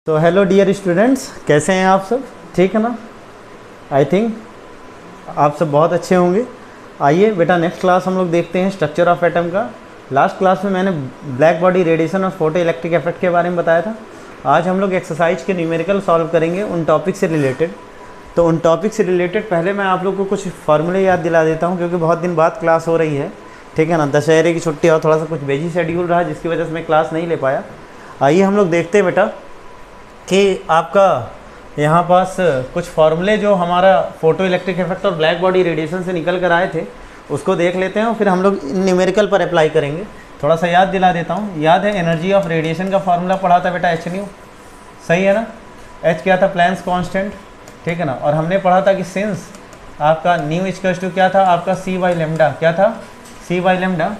तो hello dear students, कैसे हैं आप सब? ठीक है ना? आई थिंक आप सब बहुत अच्छे होंगे। आइए बेटा, नेक्स्ट क्लास हम लोग देखते हैं स्ट्रक्चर ऑफ एटम का। लास्ट क्लास में मैंने ब्लैक बॉडी रेडिएशन और फोटो इलेक्ट्रिक इफेक्ट के बारे में बताया था। आज हम लोग एक्सरसाइज के न्यूमेरिकल सॉल्व करेंगे उन टॉपिक से रिलेटेड। तो उन टॉपिक से रिलेटेड पहले मैं आप लोग को कुछ फार्मूले याद दिला देता हूँ, क्योंकि बहुत दिन बाद क्लास हो रही है। ठीक है ना? दशहरे की छुट्टी और थोड़ा सा कुछ बिजी शेड्यूल रहा, जिसकी वजह से मैं क्लास नहीं ले पाया। आइए हम लोग देखते हैं बेटा कि आपका यहाँ पास कुछ फार्मूले जो हमारा फोटो इलेक्ट्रिक इफेक्ट और ब्लैक बॉडी रेडिएशन से निकल कर आए थे, उसको देख लेते हैं और फिर हम लोग न्यूमेरिकल पर अप्लाई करेंगे। थोड़ा सा याद दिला देता हूँ। याद है एनर्जी ऑफ रेडिएशन का फार्मूला पढ़ा था बेटा, एच न्यू, सही है ना? एच क्या था? प्लैंक्स कांस्टेंट, ठीक है ना? और हमने पढ़ा था कि सिंस आपका न्यू इक्वल्स टू क्या था? आपका सी बाई लेमडा, क्या था? सी बाई लेमडा।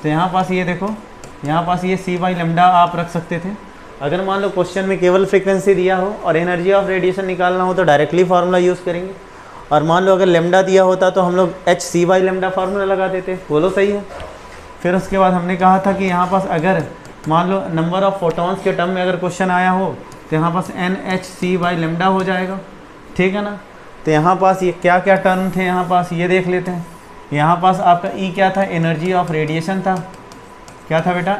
तो यहाँ पास ये देखो, यहाँ पास ये सी बाई लेमडा आप रख सकते थे। अगर मान लो क्वेश्चन में केवल फ्रीक्वेंसी दिया हो और एनर्जी ऑफ रेडिएशन निकालना हो तो डायरेक्टली फार्मूला यूज़ करेंगे। और मान लो अगर लेमडा दिया होता तो हम लोग h C by lambda formula लगा देते। बोलो सही है? फिर उसके बाद हमने कहा था कि यहाँ पास अगर मान लो नंबर ऑफ फोटॉन्स के टर्म में अगर क्वेश्चन आया हो तो यहाँ पास N H C by lambda हो जाएगा, ठीक है ना? तो यहाँ पास ये क्या क्या टर्म थे, यहाँ पास ये देख लेते हैं। यहाँ पास आपका ई क्या था? एनर्जी ऑफ रेडिएशन था। क्या था बेटा?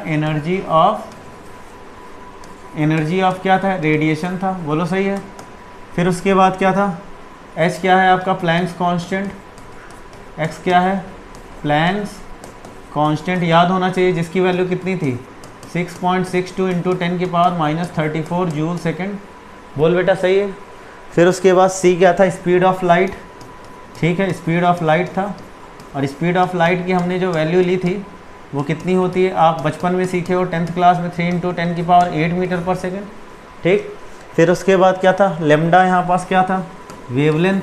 एनर्जी ऑफ क्या था? रेडिएशन था। बोलो सही है? फिर उसके बाद क्या था? एच क्या है आपका? Planck's constant. एक्स क्या है? प्लैंक्स कांस्टेंट याद होना चाहिए, जिसकी वैल्यू कितनी थी? 6.62 इंटू 10 की पावर -34 जूल सेकेंड। बोल बेटा सही है? फिर उसके बाद सी क्या था? स्पीड ऑफ लाइट, ठीक है, स्पीड ऑफ लाइट था। और स्पीड ऑफ लाइट की हमने जो वैल्यू ली थी वो कितनी होती है? आप बचपन में सीखे हो 10th क्लास में, 3 इंटू 10 की पावर 8 मीटर पर सेकेंड, ठीक। फिर उसके बाद क्या था? लेमडा यहाँ पास क्या था? Wavelength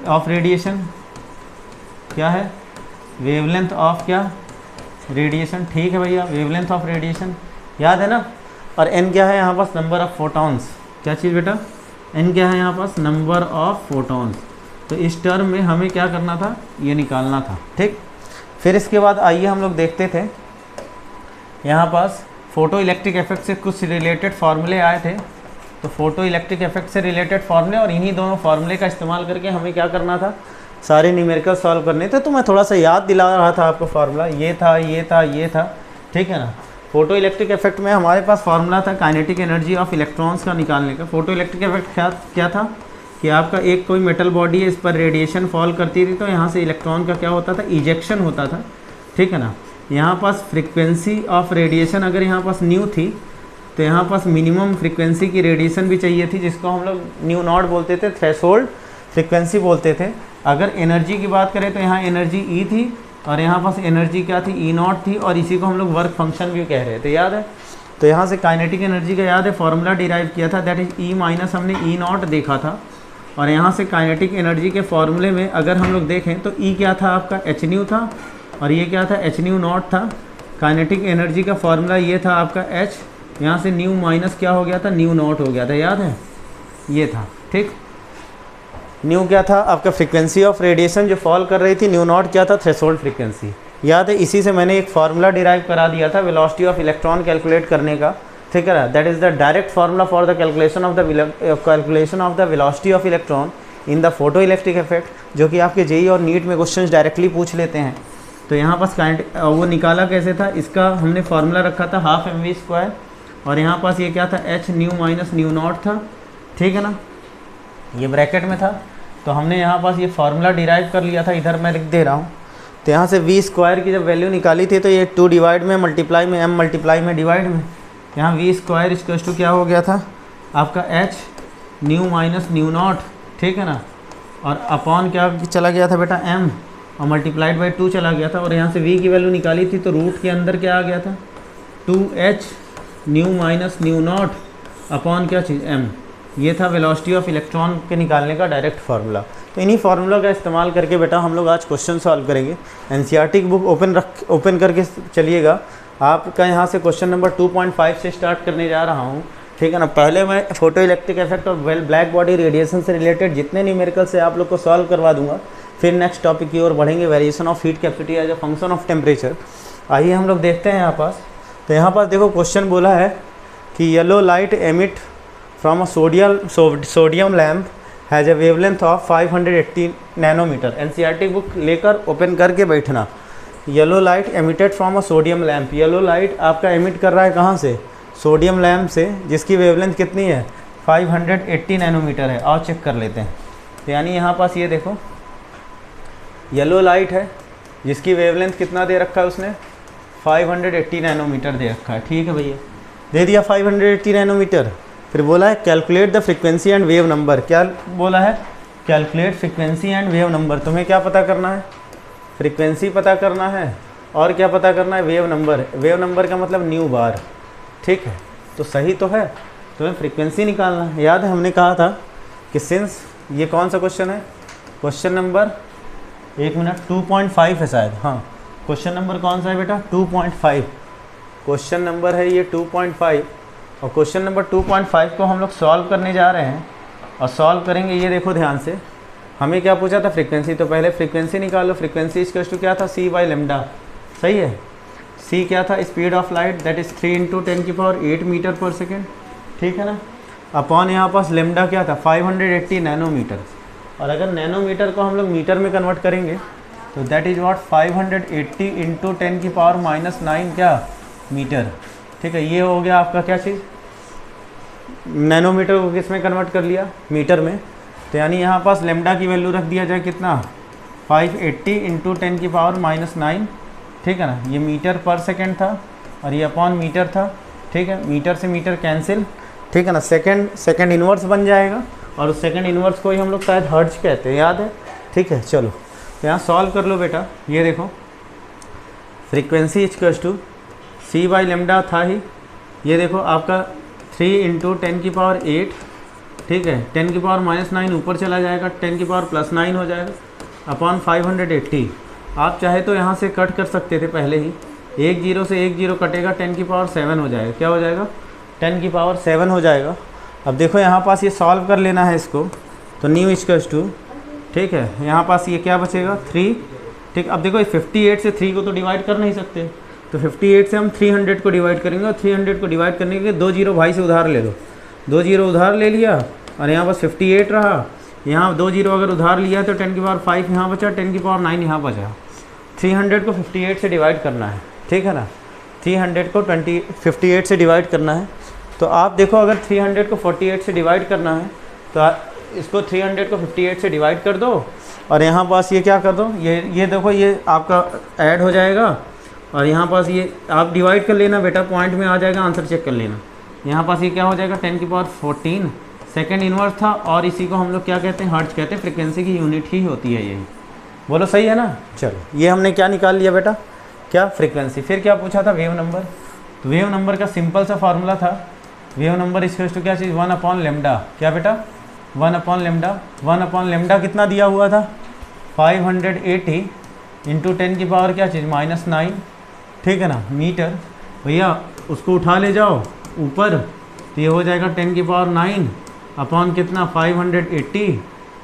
of radiation. क्या है? वेवलेंथ ऑफ क्या? रेडिएशन, ठीक है भैया, वेवलेंथ ऑफ रेडिएशन, याद है ना? और एन क्या है यहाँ पास? Number of photons. क्या चीज़ बेटा? एन क्या है यहाँ पास? Number of photons. तो इस टर्म में हमें क्या करना था? ये निकालना था, ठीक। फिर इसके बाद आइए हम लोग देखते थे, यहाँ पास फ़ोटो इलेक्ट्रिक इफेक्ट से कुछ रिलेटेड फार्मूले आए थे। तो फोटो इलेक्ट्रिक इफेक्ट से रिलेटेड फार्मूले और इन्हीं दोनों फार्मूले का इस्तेमाल करके हमें क्या करना था? सारे न्यूमेरिकल सॉल्व करने थे। तो मैं थोड़ा सा याद दिला रहा था आपको। फार्मूला ये था, ये था, ये था, ठीक है ना? फोटो इलेक्ट्रिक इफेक्ट में हमारे पास फार्मूला था काइनेटिक एनर्जी ऑफ इलेक्ट्रॉन्स का निकालने का। फोटो इलेक्ट्रिक इफेक्ट क्या था कि आपका एक कोई मेटल बॉडी है, इस पर रेडिएशन फॉल करती थी तो यहाँ से इलेक्ट्रॉन का क्या होता था? इजेक्शन होता था, ठीक है ना? यहाँ पास फ्रीक्वेंसी ऑफ रेडिएशन अगर यहाँ पास न्यू थी तो यहाँ पास मिनिमम फ्रीक्वेंसी की रेडिएशन भी चाहिए थी, जिसको हम लोग न्यू नॉट बोलते थे, थ्रेशोल्ड फ्रीक्वेंसी बोलते थे। अगर एनर्जी की बात करें तो यहाँ एनर्जी ई थी और यहाँ पास एनर्जी क्या थी? ई नॉट थी, और इसी को हम लोग वर्क फंक्शन भी कह रहे थे, याद है? तो यहाँ से काइनेटिक एनर्जी का याद है फॉर्मूला डिराइव किया था, दैट इज ई माइनस, हमने ई नॉट देखा था। और यहाँ से काइनेटिक एनर्जी के फॉर्मूले में अगर हम लोग देखें तो ई क्या था आपका? एच न्यू था, और ये क्या था? एच न्यू नॉट था। काइनेटिक एनर्जी का फॉर्मूला ये था आपका एच, यहाँ से न्यू माइनस क्या हो गया था? न्यू नॉट हो गया था, याद है? ये था, ठीक। न्यू क्या था आपका? फ्रीक्वेंसी ऑफ रेडिएशन जो फॉल कर रही थी। न्यू नॉट क्या था? थ्रेशोल्ड फ्रीक्वेंसी, याद है? इसी से मैंने एक फार्मूला डिराइव करा दिया था वेलोसिटी ऑफ इलेक्ट्रॉन कैलकुलेट करने का, ठीक है ना? That is the direct formula for the calculation of the velocity of electron in the photo electric effect, जो कि आपके जेई और नीट में क्वेश्चंस डायरेक्टली पूछ लेते हैं। तो यहाँ पास वो निकाला कैसे था? इसका हमने फार्मूला रखा था हाफ mv², और यहाँ पास ये क्या था? H new minus new not था, ठीक है ना? ये ब्रैकेट में था। तो हमने यहाँ पास ये फार्मूला डिराइव कर लिया था, इधर मैं लिख दे रहा हूँ। तो यहाँ से v² की जब वैल्यू निकाली थी तो ये 2 डिवाइड में, मल्टीप्लाई में, m मल्टीप्लाई में, डिवाइड में, यहाँ v² इक्वल्स टू क्या हो गया था आपका? H new minus new not, ठीक है ना? और अपॉन क्या चला गया था बेटा? m, और मल्टीप्लाइड बाई 2 चला गया था। और यहाँ से v की वैल्यू निकाली थी तो रूट के अंदर क्या आ गया था? 2h new minus new not upon क्या चीज़? m। ये था वेलोसिटी ऑफ इलेक्ट्रॉन के निकालने का डायरेक्ट फार्मूला। तो इन्हीं फार्मूला का इस्तेमाल करके बेटा हम लोग आज क्वेश्चन सॉल्व करेंगे। एनसीईआरटी की बुक ओपन करके चलिएगा। आपका यहाँ से क्वेश्चन नंबर 2.5 से स्टार्ट करने जा रहा हूँ, ठीक है ना? पहले मैं फोटो इलेक्ट्रिक इफेक्ट और ब्लैक बॉडी रेडिएशन से रिलेटेड जितने न्यूमेरिकल से आप लोग को सॉल्व करवा दूंगा। फिर नेक्स्ट टॉपिक की ओर बढ़ेंगे, variation of heat capacity as a function of temperature. आइए हम लोग देखते हैं यहाँ पास। तो यहाँ पास देखो क्वेश्चन बोला है कि yellow light emit from a sodium lamp has a wavelength of 580 nanometre. NCERT book लेकर ओपन करके बैठना। Yellow light emitted from a sodium lamp, yellow light आपका एमिट कर रहा है कहाँ से? सोडियम लैम्प से, जिसकी वेवलेंथ कितनी है? 580 नैनोमीटर है। आओ चेक कर लेते हैं। तो यानी यहाँ पास ये देखो येलो लाइट है जिसकी वेवलेंथ कितना दे रखा है उसने? 580 नैनोमीटर दे रखा है। ठीक है भैया, दे दिया 580 नैनोमीटर। फिर बोला है calculate the frequency and wave number. क्या बोला है? Calculate frequency and wave number. तुम्हें क्या पता करना है? फ्रीक्वेंसी पता करना है और क्या पता करना है? Wave number. वेव नंबर का मतलब न्यू बार। ठीक है, तो सही तो है, तुम्हें फ्रीक्वेंसी निकालना है। याद है हमने कहा था कि सिंस ये कौन सा क्वेश्चन है? क्वेश्चन नंबर 2.5 है शायद। हाँ, क्वेश्चन नंबर कौन सा है बेटा? 2.5 क्वेश्चन नंबर है ये 2.5। और क्वेश्चन नंबर 2.5 को हम लोग सॉल्व करने जा रहे हैं और सॉल्व करेंगे। ये देखो ध्यान से, हमें क्या पूछा था? फ्रीक्वेंसी। तो पहले फ्रीक्वेंसी निकालो। फ्रीक्वेंसी इक्वल टू क्या था? c/λ। सही है। c क्या था? Speed of light, that is 3 × 10⁸ metre per second. ठीक है ना। अपॉन यहाँ पास लेमडा क्या था? 580 नैनोमीटर। और अगर नैनोमीटर को हम लोग मीटर में कन्वर्ट करेंगे तो दैट इज़ व्हाट? 580 × 10⁻⁹ क्या? मीटर। ठीक है, ये हो गया आपका क्या चीज़? नैनोमीटर को किस में कन्वर्ट कर लिया? मीटर में। तो यानी यहाँ पास लेमडा की वैल्यू रख दिया जाए कितना? 580 × 10⁻⁹। ठीक है ना। ये मीटर पर सेकेंड था और ये अपॉन मीटर था। ठीक है, मीटर से मीटर कैंसिल। ठीक है ना। सेकेंड इनवर्स बन जाएगा और उस सेकेंड इनवर्स को ही हम लोग शायद हर्ट्ज कहते हैं, याद है? ठीक है, चलो तो यहाँ सॉल्व कर लो बेटा। ये देखो फ्रीक्वेंसी इक्वल टू c/λ था ही। ये देखो आपका 3 × 10⁸। ठीक है, 10⁻⁹ ऊपर चला जाएगा, 10⁻+9 हो जाएगा अपॉन 580। आप चाहे तो यहाँ से कट कर सकते थे पहले ही। 1 0 से 1 0 कटेगा, 10⁻7 हो जाएगा। क्या हो जाएगा? 10⁻7 हो जाएगा। अब देखो यहाँ पास ये सॉल्व कर लेना है इसको। तो न्यू इक्वल टू, ठीक है, यहाँ पास ये क्या बचेगा? 3। ठीक, अब देखो 58 से 3 को तो डिवाइड कर नहीं सकते, तो 58 से हम 300 को डिवाइड करेंगे और 300 को डिवाइड करने के लिए 2 0 भाई से उधार ले लो। 2 0 उधार ले लिया और यहाँ बस 58 रहा। यहाँ 2 0 अगर उधार लिया तो 10⁻5 यहाँ बचा, 10⁻9 यहाँ बचा। 300 को 58 से डिवाइड करना है। ठीक है ना। 300 को 58 से डिवाइड करना है। तो आप देखो अगर 300 को 48 से डिवाइड करना है तो इसको 300 को 58 से डिवाइड कर दो और यहाँ पास ये क्या कर दो? ये देखो ये आपका ऐड हो जाएगा और यहाँ पास ये आप डिवाइड कर लेना बेटा, पॉइंट में आ जाएगा, आंसर चेक कर लेना। यहाँ पास ये क्या हो जाएगा? 10⁻14 सेकेंड इनवर्स था और इसी को हम लोग क्या कहते हैं? हर्ट्ज कहते हैं। फ्रीक्वेंसी की यूनिट ही होती है यही। बोलो सही है ना। चलो ये हमने क्या निकाल लिया बेटा? क्या? फ्रीक्वेंसी। फिर क्या पूछा था? Wave number. तो वेव नंबर का सिंपल सा फार्मूला था, वेव नंबर इक्वल टू क्या चीज़? 1/λ। क्या बेटा? 1/λ। 1/λ कितना दिया हुआ था? 580 × 10⁻, क्या चीज़? -9। ठीक है ना, मीटर। भैया उसको उठा ले जाओ ऊपर तो ये हो जाएगा 10⁻9 अपॉन कितना? 580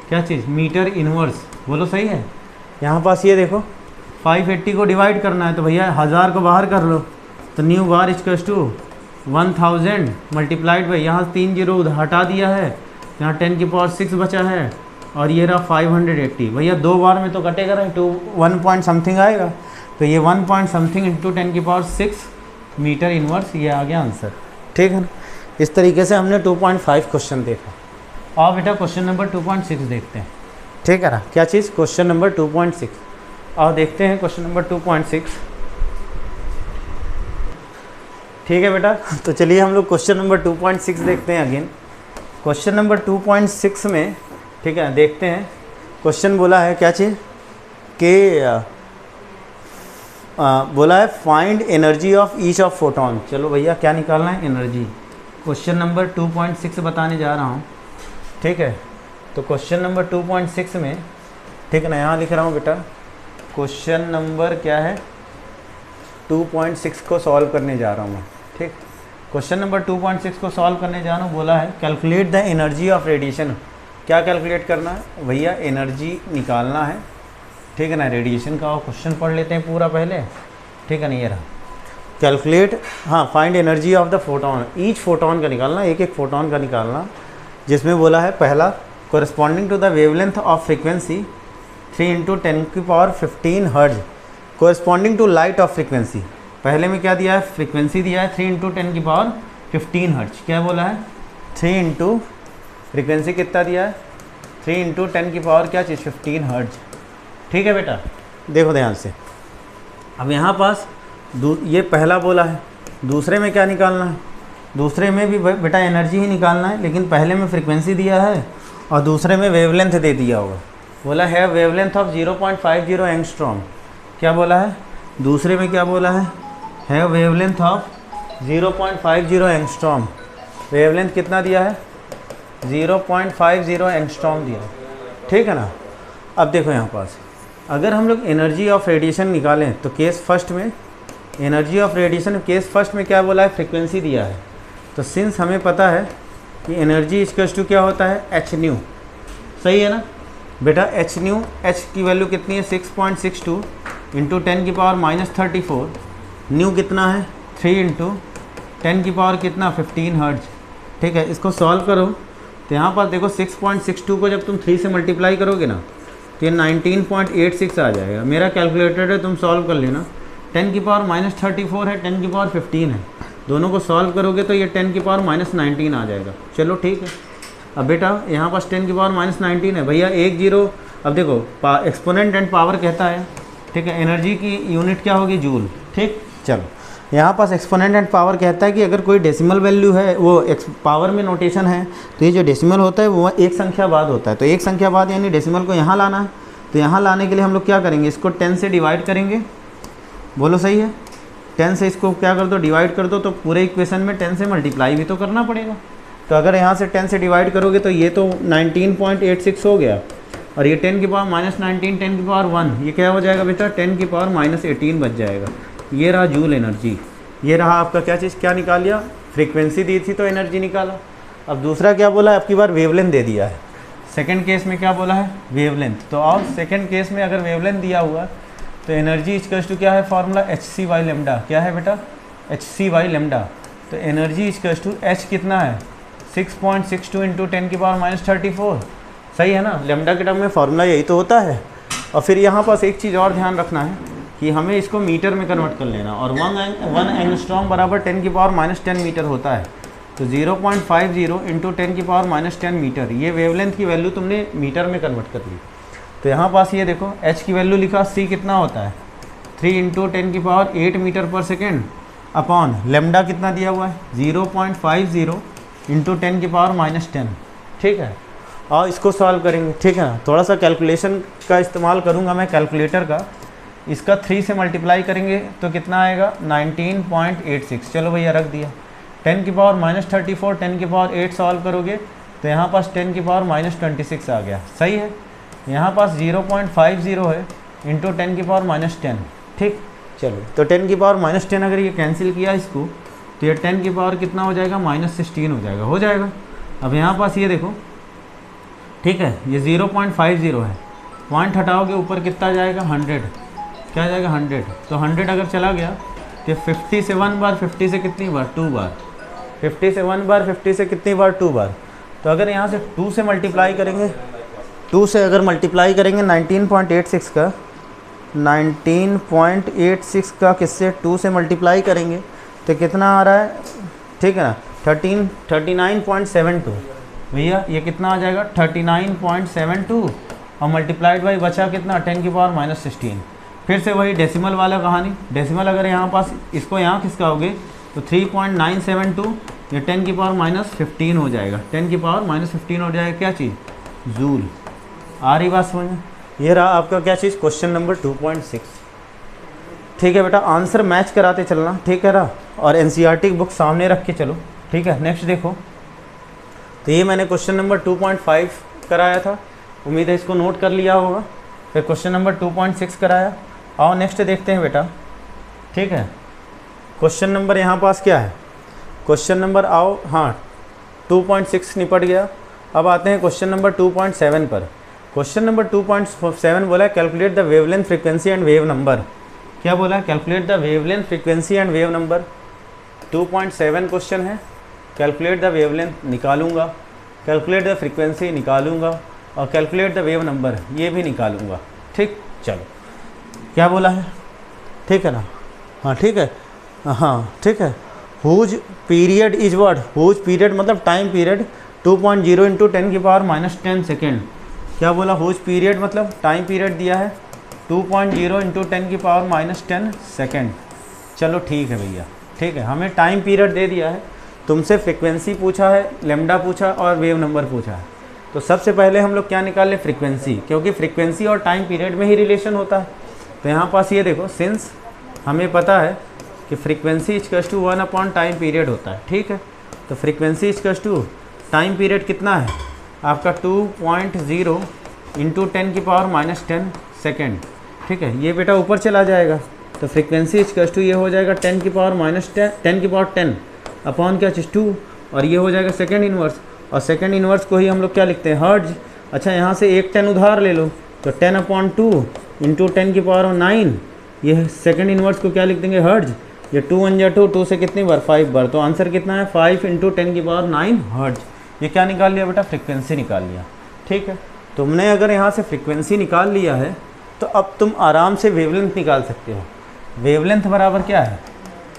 क्या चीज़? Metre inverse. बोलो सही है। यहाँ पास ये देखो 580 को डिवाइड करना है तो भैया 1000 को बाहर कर लो। तो nu bar equal to 1000 multiplied by, यहाँ 3 0 हटा दिया है, यहाँ 10⁻6 बचा है और ये रहा 580। भैया 2 बार में तो कटेगा नहीं, 1 पॉइंट समथिंग आएगा। तो ये 1 point something into 10⁻6 metre inverse, ये आ गया आंसर। ठीक है ना। इस तरीके से हमने 2.5 क्वेश्चन देखा। और बेटा क्वेश्चन नंबर 2.6 देखते हैं। ठीक है ना। क्या चीज़? Question number 2.6। और देखते हैं क्वेश्चन नंबर 2.6। ठीक है बेटा, तो चलिए हम लोग क्वेश्चन नंबर 2.6 देखते हैं अगेन। क्वेश्चन नंबर 2.6 में, ठीक है, देखते हैं। क्वेश्चन बोला है क्या चीज़ कि बोला है find energy of each of photon. चलो भैया क्या निकालना है? एनर्जी। क्वेश्चन नंबर 2.6 बताने जा रहा हूँ। ठीक है, तो क्वेश्चन नंबर 2.6 में, ठीक है ना, यहाँ लिख रहा हूँ बेटा, क्वेश्चन नंबर क्या है? 2.6 को सॉल्व करने जा रहा हूँ मैं। ठीक, क्वेश्चन नंबर 2.6 को सॉल्व करने जा रहा हूँ। बोला है calculate the energy of radiation. क्या कैलकुलेट करना है भैया? एनर्जी निकालना है। ठीक है ना। रेडिएशन का क्वेश्चन पढ़ लेते हैं पूरा पहले। ठीक है ना। ये रहा कैलकुलेट, हाँ, find energy of the photon, each photon का निकालना, एक एक फोटोन का निकालना, जिसमें बोला है पहला corresponding to the wavelength of frequency 3 × 10⁻15 hertz corresponding to light of frequency. पहले में क्या दिया है, फ्रीक्वेंसी दिया है 3 × 10⁻15 हर्ट्ज। क्या बोला है, 3 × फ्रीक्वेंसी कितना दिया है, 3 × 10 क्या चीज़ 15 हर्ट्ज। ठीक है बेटा, देखो ध्यान से। अब यहाँ पास ये पहला बोला है, दूसरे में क्या निकालना है, दूसरे में भी बेटा एनर्जी ही निकालना है, लेकिन पहले में फ्रीक्वेंसी दिया है और दूसरे में वेवलेंथ दे दिया होगा। बोला है वेवलेंथ ऑफ 0.50 एंगस्ट्रॉम। क्या बोला है, दूसरे में क्या बोला है वेवलेंथ ऑफ 0.50 एंगस्ट्रॉम। वेवलेंथ कितना दिया है, 0.50 एंगस्ट्रॉम दिया है। ठीक है ना। अब देखो यहाँ पास अगर हम लोग एनर्जी ऑफ रेडिएशन निकालें तो केस फर्स्ट में, energy of radiation case first में क्या बोला है, फ्रीक्वेंसी दिया है। तो सिंस हमें पता है कि एनर्जी इक्वल्स टू क्या होता है, एच न्यू। सही है ना बेटा, एच न्यू, एच की वैल्यू कितनी है 6.62 × 10⁻34। न्यू कितना है 3 × 10 कितना 15 हर्ट्ज। ठीक है, इसको सॉल्व करो तो यहाँ पर देखो 6.62 को जब तुम 3 से मल्टीप्लाई करोगे ना तो ये 19.86 आ जाएगा। मेरा कैलकुलेटर है, तुम सॉल्व कर लेना। 10⁻34 है, 10⁻15 है, दोनों को सॉल्व करोगे तो ये 10⁻19 आ जाएगा। चलो ठीक है। अब बेटा यहाँ पास 10⁻19 है भैया, एक जीरो। अब देखो एक्सपोनेंट एंड पावर कहता है, ठीक है, एनर्जी की यूनिट क्या होगी, जूल। ठीक, चलो यहाँ पास एक्सपोनेंट एंड पावर कहता है कि अगर कोई डेसिमल वैल्यू है, वो पावर में नोटेशन है, तो ये जो डेसिमल होता है वो एक संख्या बाद होता है। तो एक संख्या बाद यानी डेसिमल को यहाँ लाना है। तो यहाँ लाने के लिए हम लोग क्या करेंगे, इसको 10 से डिवाइड करेंगे। बोलो सही है, 10 से इसको क्या कर दो, डिवाइड कर दो। तो पूरे इक्वेशन में 10 से मल्टीप्लाई भी तो करना पड़ेगा। तो अगर यहाँ से 10 से डिवाइड करोगे तो ये तो 19.86 हो गया, और ये 10⁻−19 10⁻1 ये क्या हो जाएगा बेटा, 10⁻−18 बच जाएगा। ये रहा जूल एनर्जी। ये रहा आपका क्या चीज़, क्या निकाल लिया, फ्रीक्वेंसी दी थी तो एनर्जी निकाला। अब दूसरा क्या बोला है, आपकी बार वेवलेंथ दे दिया है। सेकंड केस में क्या बोला है, वेवलेंथ। तो और सेकंड केस में अगर वेवलेंथ दिया हुआ तो एनर्जी इक्वल्स टू क्या है, फार्मूला hc/λ। क्या है बेटा, hc/λ। तो एनर्जी इक्वल्स टू h कितना है, 6.62 × 10⁻34। सही है ना, लेमडा के टर्म में फार्मूला यही तो होता है। और फिर यहाँ पास एक चीज़ और ध्यान रखना है कि हमें इसको मीटर में कन्वर्ट कर लेना, और 1 एंगस्ट्रॉम बराबर 10⁻10 मीटर होता है। तो 0.50 × 10⁻10 मीटर, ये वेवलेंथ की वैल्यू तुमने मीटर में कन्वर्ट कर ली। तो यहाँ पास ये देखो h की वैल्यू लिखा, c कितना होता है 3 × 10⁸ metre per second upon lambda कितना दिया हुआ है 0.50 × 10⁻10। ठीक है, और इसको सॉल्व करेंगे। ठीक है ना, थोड़ा सा कैलकुलेशन का इस्तेमाल करूँगा मैं कैलकुलेटर का। इसका 3 से मल्टीप्लाई करेंगे तो कितना आएगा 19.86। चलो भैया रख दिया। 10⁻34 10⁸ सॉल्व करोगे तो यहाँ पास 10⁻26 आ गया। सही है, यहाँ पास 0.50 है इंटू 10⁻10। ठीक, चलो तो 10⁻10 अगर ये कैंसिल किया इसको तो ये 10 की पावर कितना हो जाएगा, -16 हो जाएगा। हो जाएगा। अब यहाँ पास ये देखो, ठीक है, ये 0.50 है, पॉइंट हटाओगे ऊपर कितना जाएगा 100। क्या जाएगा 100। तो 100 अगर चला गया तो 57 बार 50 से कितनी बार, 2 बार। 57 बार 50 से कितनी बार, 2 बार। तो अगर यहाँ से 2 से मल्टीप्लाई करेंगे, 2 से अगर मल्टीप्लाई करेंगे 19.86 का, 19.86 का किससे 2 से मल्टीप्लाई करेंगे तो कितना आ रहा है, ठीक है ना, 39.72। भैया ये कितना आ जाएगा 39.72, और मल्टीप्लाइड बाई बचा कितना 10⁻16। फिर से वही डेसिमल वाला कहानी। डेसिमल अगर यहाँ पास इसको यहाँ खिसकाओगे तो 3.972, ये 10⁻15 हो जाएगा। 10⁻15 हो जाएगा क्या चीज़, जूल। आ रही बात समझ में। ये रहा आपका क्या चीज़, क्वेश्चन नंबर 2.6। ठीक है बेटा, आंसर मैच कराते चलना। ठीक है रहा, और एनसीईआरटी की बुक सामने रख के चलो। ठीक है, नेक्स्ट देखो। तो ये मैंने क्वेश्चन नंबर 2.5 कराया था, उम्मीद है इसको नोट कर लिया होगा। फिर क्वेश्चन नंबर 2.6 कराया। आओ नेक्स्ट देखते हैं बेटा। ठीक है, क्वेश्चन नंबर यहाँ पास क्या है, क्वेश्चन नंबर आओ, हाँ 2.6 निपट गया। अब आते हैं क्वेश्चन नंबर 2.7 पर। क्वेश्चन नंबर 2.7 बोला है calculate the wavelength frequency and wave number. क्या बोला, calculate the wavelength frequency and wave number. 2.7 question है, कैलकुलेट द वेवलेंथ निकालूंगा, कैलकुलेट द फ्रीक्वेंसी निकालूंगा और कैलकुलेट द वेव नंबर ये भी निकालूंगा। ठीक, चलो क्या बोला है, ठीक है ना, हाँ ठीक है, हाँ ठीक है। Whose period is what, whose period मतलब टाइम पीरियड 2.0 इंटू 10 की पावर -10 सेकेंड। क्या बोला, हुज पीरियड मतलब टाइम पीरियड दिया है 2.0 इंटू 10 की पावर -10 सेकेंड। चलो ठीक है भैया, ठीक है, हमें टाइम पीरियड दे दिया है, तुमसे फ्रीक्वेंसी पूछा है, लेमडा पूछा और वेव नंबर पूछा है। तो सबसे पहले हम लोग क्या निकाल लें, फ्रीक्वेंसी, क्योंकि फ्रीक्वेंसी और टाइम पीरियड में ही रिलेशन होता है। तो यहाँ पास ये देखो, सिंस हमें पता है कि frequency equals to 1 upon time period होता है, ठीक है। तो frequency equals to time period कितना है आपका 2.0 इंटू 10 की पावर -10 सेकेंड, ठीक है। ये बेटा ऊपर चला जाएगा, तो फ्रीक्वेंसी इक्वल्स टू ये हो जाएगा 10 की पावर -10 अपॉन क्या चीज़ 2, और ये हो जाएगा सेकेंड इन्वर्स, और सेकेंड इन्वर्स को ही हम लोग क्या लिखते हैं, हर्ट्ज। अच्छा, यहाँ से एक 10 उधार ले लो, तो 10/2 इंटू 10 की पावर 9, ये सेकेंड इन्वर्स को क्या लिख देंगे, हर्ट्ज। ये 2 1 जा 2, 2 से कितनी बार 5 बार, तो आंसर कितना है 5 इंटू 10 की पावर 9 हर्ट्ज। ये क्या निकाल लिया बेटा, फ्रीक्वेंसी निकाल लिया, ठीक है। तुमने अगर यहाँ से फ्रीक्वेंसी निकाल लिया है तो अब तुम आराम से वेवलेंथ निकाल सकते हो। वेवलेंथ बराबर क्या है,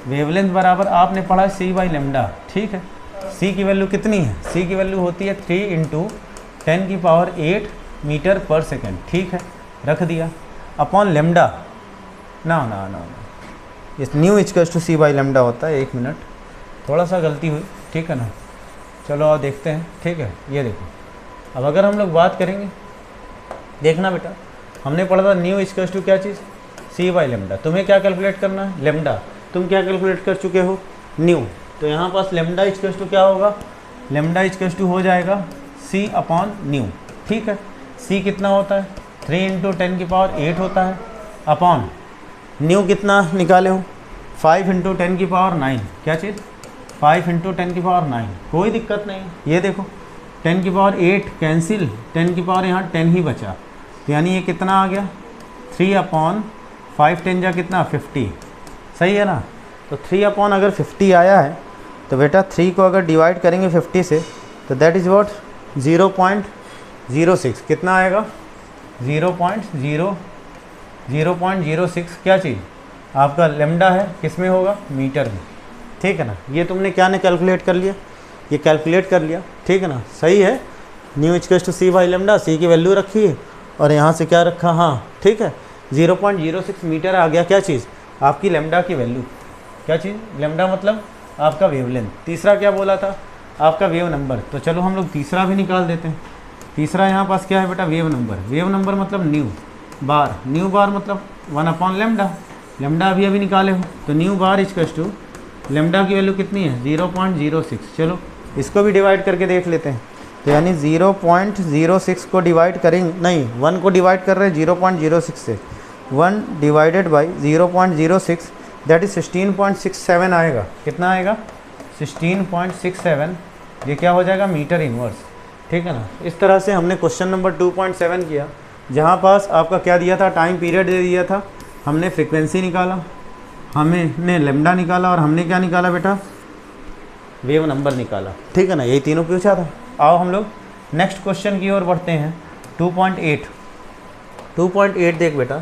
वेवलेंथ बराबर आपने पढ़ा c बाई लेमडा, ठीक है। c की वैल्यू कितनी है, c की वैल्यू होती है 3 इंटू 10 की पावर 8 मीटर पर सेकेंड, ठीक है, रख दिया, अपॉन लेमडा ना ना ना इस nu equals to c by lambda होता है। 1 मिनट, थोड़ा सा गलती हुई, ठीक है ना। चलो और देखते हैं, ठीक है। ये देखो, अब अगर हम लोग बात करेंगे, देखना बेटा, हमने पढ़ा था न्यू इक्वल्स टू क्या चीज़, c बाई लेमडा। तुम्हें क्या कैलकुलेट करना है, लेमडा। तुम क्या कैलकुलेट कर चुके हो, न्यू। तो यहाँ पास लेमडा इक्वल्स टू क्या होगा, लेमडा इक्वल्स टू हो जाएगा c अपॉन न्यू, ठीक है। c कितना होता है 3 इंटू 10 की पावर 8 होता है, अपॉन न्यू कितना निकाले हो 5 इंटू 10 की पावर 9, क्या चीज़ 5 इंटू 10 की पावर 9, कोई दिक्कत नहीं। ये देखो 10 की पावर 8 कैंसिल, 10 की पावर यहाँ 10 ही बचा, तो यानी ये कितना आ गया 3 अपॉन 5 10 जा कितना 50, सही है ना। तो 3 अपॉन अगर 50 आया है तो बेटा 3 को अगर डिवाइड करेंगे 50 से तो दैट इज़ व्हाट 0.06, कितना आएगा 0.06 क्या चीज़ आपका लेमडा है, किस में होगा, मीटर में, ठीक है ना। ये तुमने क्या ने कैलकुलेट कर लिया, ये कैलकुलेट कर लिया, ठीक है ना, सही है। Nu equals to c by lambda, c की वैल्यू रखी है और यहाँ से क्या रखा, हाँ ठीक है, 0.06 मीटर आ गया, क्या चीज़ आपकी लेमडा की वैल्यू, क्या चीज़ लेमडा मतलब आपका वेवलेंथ। तीसरा क्या बोला था, आपका वेव नंबर। तो चलो हम लोग तीसरा भी निकाल देते हैं। तीसरा यहाँ पास क्या है बेटा, वेव नंबर। वेव नंबर मतलब न्यू बार, न्यू बार मतलब 1 अपॉन लेमडा, लेमडा अभी निकाले हो, तो nu bar equals to lambda की वैल्यू कितनी है 0.06। चलो इसको भी डिवाइड करके देख लेते हैं, तो यानी 0.06 को डिवाइड करेंगे, नहीं 1 को डिवाइड कर रहे हैं 0.06 से, 1 डिवाइडेड बाई 0.06 दैट इज 16.67 आएगा, कितना आएगा 16.67, ये क्या हो जाएगा मीटर इनवर्स, ठीक है ना। इस तरह से हमने क्वेश्चन नंबर 2.7 किया, जहाँ पास आपका क्या दिया था, टाइम पीरियड दे दिया था, हमने फ्रीक्वेंसी निकाला, हमने लेमडा निकाला और हमने क्या निकाला बेटा, वेव नंबर निकाला, ठीक है ना। यही तीनों पूछा था। आओ हम लोग नेक्स्ट क्वेश्चन की ओर बढ़ते हैं। 2.8 देख बेटा,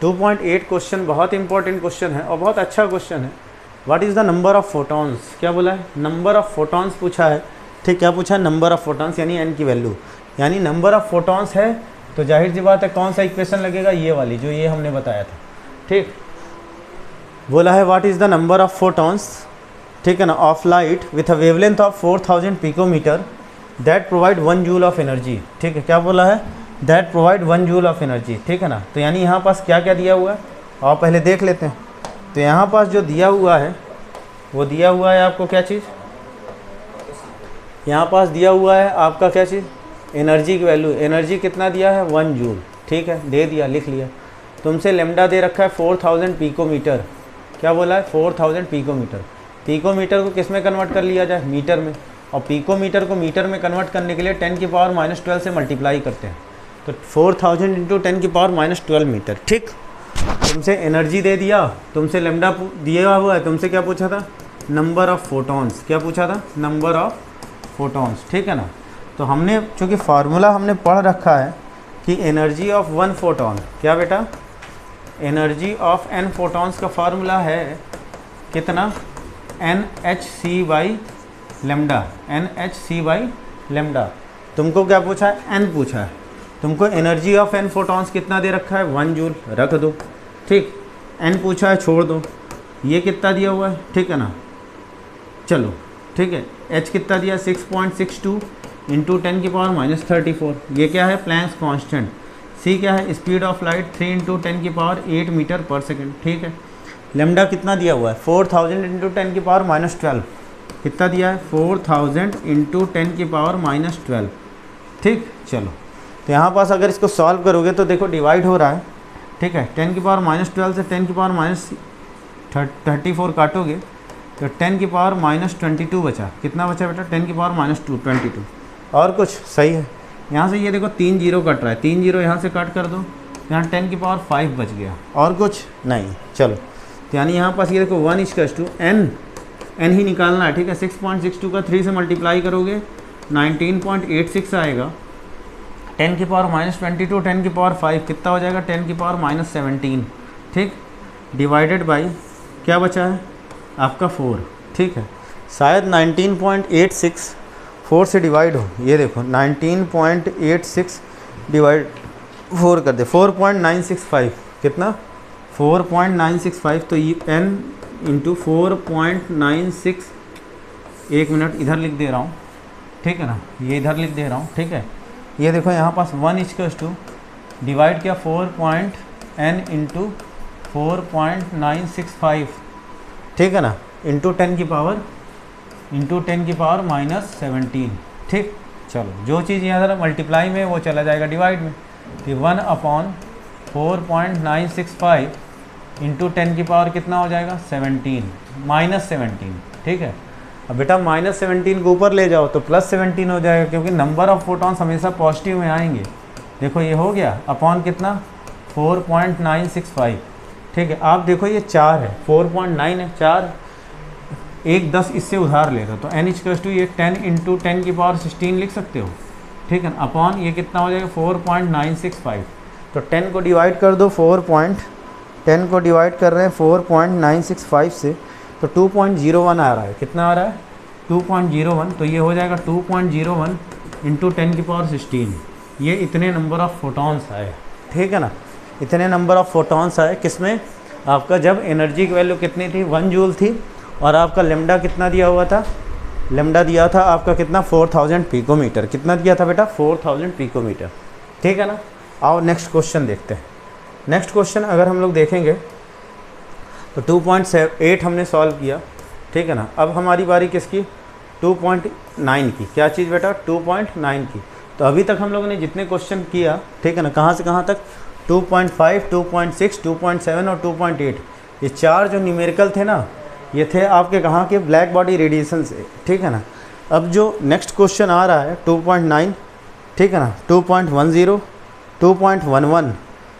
2.8 क्वेश्चन बहुत इंपॉर्टेंट क्वेश्चन है और बहुत अच्छा क्वेश्चन है। What is the number of photons, क्या बोला है, नंबर ऑफ फोटॉन्स पूछा है, ठीक, क्या पूछा है, नंबर ऑफ फोटॉन्स यानी n की वैल्यू, यानी नंबर ऑफ फोटॉन्स है तो जाहिर सी बात है कौन सा इक्वेशन लगेगा, ये वाली जो ये हमने बताया था, ठीक। बोला है what is the number of photons, ठीक है ना, of light with a wavelength of 4000 picometre that provide 1 joule of energy, ठीक है, क्या बोला है, that provide 1 joule of energy, ठीक है ना। तो यानी यहाँ पास क्या क्या दिया हुआ है और पहले देख लेते हैं। तो यहाँ पास जो दिया हुआ है वो दिया हुआ है आपको क्या चीज़, यहाँ पास दिया हुआ है आपका क्या चीज़, एनर्जी की वैल्यू, एनर्जी कितना दिया है 1 जूल, ठीक है, दे दिया, लिख लिया। तुमसे लेमडा दे रखा है 4000 पिकोमीटर, क्या बोला है 4000 पिकोमीटर, पिकोमीटर को किस में कन्वर्ट कर लिया जाए, मीटर में, और पिकोमीटर को मीटर में कन्वर्ट करने के लिए 10 की पावर -12 से मल्टीप्लाई करते हैं, तो 4000 इंटू 10 की पावर -12 मीटर, ठीक। तुमसे एनर्जी दे दिया, तुमसे लेमडा दिया हुआ है, तुमसे क्या पूछा था, नंबर ऑफ़ फोटॉन्स, क्या पूछा था, नंबर ऑफ़ फोटॉन्स, ठीक है ना। तो हमने चूँकि फार्मूला हमने पढ़ रखा है कि एनर्जी ऑफ वन फोटॉन, क्या बेटा, एनर्जी ऑफ एन फोटॉन्स का फार्मूला है कितना, NhC/λ, NhC/λ। तुमको क्या पूछा है, n पूछा है, तुमको एनर्जी ऑफ एन फोटॉन्स कितना दे रखा है, 1 जूल, रख दो, ठीक। n पूछा है, छोड़ दो, ये कितना दिया हुआ है, ठीक है ना, चलो ठीक है। h कितना दिया, 6.62 इंटू 10⁻34, ये क्या है, प्लैंक्स कांस्टेंट। c क्या है, speed of light 3 into 10⁸ metre per second, ठीक है। लेमडा कितना दिया हुआ है, 4000 इंटू 10⁻12, कितना दिया है, 4000 इंटू 10⁻12, ठीक। चलो तो यहाँ पास अगर इसको सॉल्व करोगे तो देखो डिवाइड हो रहा है, ठीक है। 10⁻12 से 10⁻34 काटोगे तो 10⁻22 बचा, कितना बचा बेटा, 10⁻22, और कुछ सही है। यहाँ से ये देखो 3 जीरो कट रहा है, 3 जीरो यहाँ से कट कर दो, यहाँ 10⁻5 बच गया, और कुछ नहीं। चलो तो यानी यहाँ पास ये देखो 1 = n ही निकालना है, ठीक है। 6.62 का 3 से मल्टीप्लाई करोगे 19.86 आएगा, 10⁻22 10⁻5 कितना हो जाएगा, 10⁻17, ठीक, डिवाइडेड बाई क्या बचा है आपका 4, ठीक है। शायद 19.86 4 से डिवाइड हो, ये देखो 19.86 डिवाइड 4 कर दे, 4.965, कितना, 4.965, तो ये n इंटू 4.96, 1 मिनट इधर लिख दे रहा हूँ, ठीक है ना, ये इधर लिख दे रहा हूँ, ठीक है। ये देखो यहाँ पास 1 = डिवाइड किया 4.n इंटू 4.965, ठीक है ना, इंटू 10 की पावर -17, ठीक। चलो जो चीज़ यहाँ मल्टीप्लाई में वो चला जाएगा डिवाइड में, तो 1/4.965 इंटू 10 की पावर कितना हो जाएगा, 17, -17, ठीक है। अब बेटा -17 को ऊपर ले जाओ तो +17 हो जाएगा, क्योंकि नंबर ऑफ़ फोटॉन्स हमेशा पॉजिटिव में आएंगे। देखो ये हो गया अपॉन कितना, 4.965, ठीक है। आप देखो ये 4 है, 4.9 है, 4, 1 10 इससे उधार ले रहे हो तो n = ये 10 इंटू 10⁻16 लिख सकते हो, ठीक है ना, अपॉन ये कितना हो जाएगा 4.965। तो 10 को डिवाइड कर दो 10 को डिवाइड कर रहे हैं 4.965 से, तो 2.01 आ रहा है, कितना आ रहा है, 2.01, तो ये हो जाएगा 2.01 इंटू 10⁻16, ये इतने नंबर ऑफ़ फोटॉन्स आए, ठीक है ना, इतने नंबर ऑफ़ फोटॉन्स आए, किसमें, आपका जब एनर्जी की वैल्यू कितनी थी, 1 जूल थी, और आपका लेमडा कितना दिया हुआ था, लेमडा दिया था आपका कितना, 4000 पिकोमीटर, कितना दिया था बेटा, 4000 पिकोमीटर, ठीक है ना। आओ नेक्स्ट क्वेश्चन देखते हैं। नेक्स्ट क्वेश्चन अगर हम लोग देखेंगे तो 2.8 हमने सॉल्व किया, ठीक है ना। अब हमारी बारी किसकी, 2.9 की, क्या चीज़ बेटा, 2.9 की। तो अभी तक हम लोगों ने जितने क्वेश्चन किया, ठीक है ना, कहाँ से कहाँ तक, 2.5, 2.6, 2.7 और 2.8, ये 4 जो न्यूमेरिकल थे ना, ये थे आपके कहाँ के, ब्लैक बॉडी रेडिएशन से, ठीक है ना। अब जो नेक्स्ट क्वेश्चन आ रहा है 2.9, ठीक है ना, 2.10, 2.11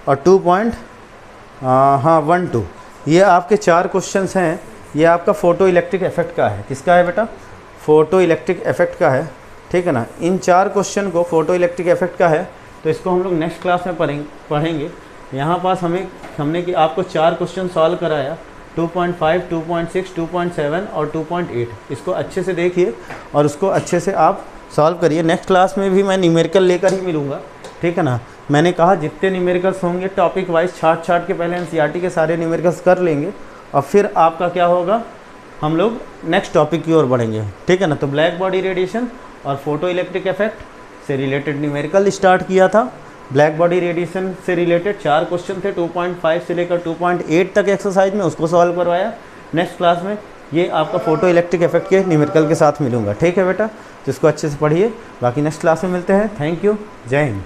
और 2.12, ये आपके 4 क्वेश्चंस हैं। ये आपका फोटो इलेक्ट्रिक इफेक्ट का है, किसका है बेटा, फोटो इलेक्ट्रिक इफेक्ट का है, ठीक है ना। इन 4 क्वेश्चन को फोटो इलेक्ट्रिक इफेक्ट का है, तो इसको हम लोग नेक्स्ट क्लास में पढ़ेंगे। यहाँ पास हमने कि आपको 4 क्वेश्चन सॉल्व कराया, 2.5, 2.6, 2.7 और 2.8। इसको अच्छे से देखिए और उसको अच्छे से आप सॉल्व करिए। नेक्स्ट क्लास में भी मैं न्यूमेरिकल लेकर ही मिलूँगा, ठीक है ना। मैंने कहा जितने न्यूमेरिकल्स होंगे टॉपिक वाइज छाट के पहले एनसीईआरटी के सारे न्यूमेरिकल्स कर लेंगे, और फिर आपका क्या होगा, हम लोग नेक्स्ट टॉपिक की ओर बढ़ेंगे, ठीक है ना। तो ब्लैक बॉडी रेडिएशन और फोटो इलेक्ट्रिक इफेक्ट से रिलेटेड न्यूमेरिकल स्टार्ट किया था। ब्लैक बॉडी रेडिएशन से रिलेटेड 4 क्वेश्चन थे, 2.5 से लेकर 2.8 तक एक्सरसाइज में, उसको सॉल्व करवाया। नेक्स्ट क्लास में ये आपका फोटो इलेक्ट्रिक इफेक्ट के न्यूमेरिकल के साथ मिलूंगा, ठीक है बेटा। जिसको अच्छे से पढ़िए, बाकी नेक्स्ट क्लास में मिलते हैं। थैंक यू, जय हिंद।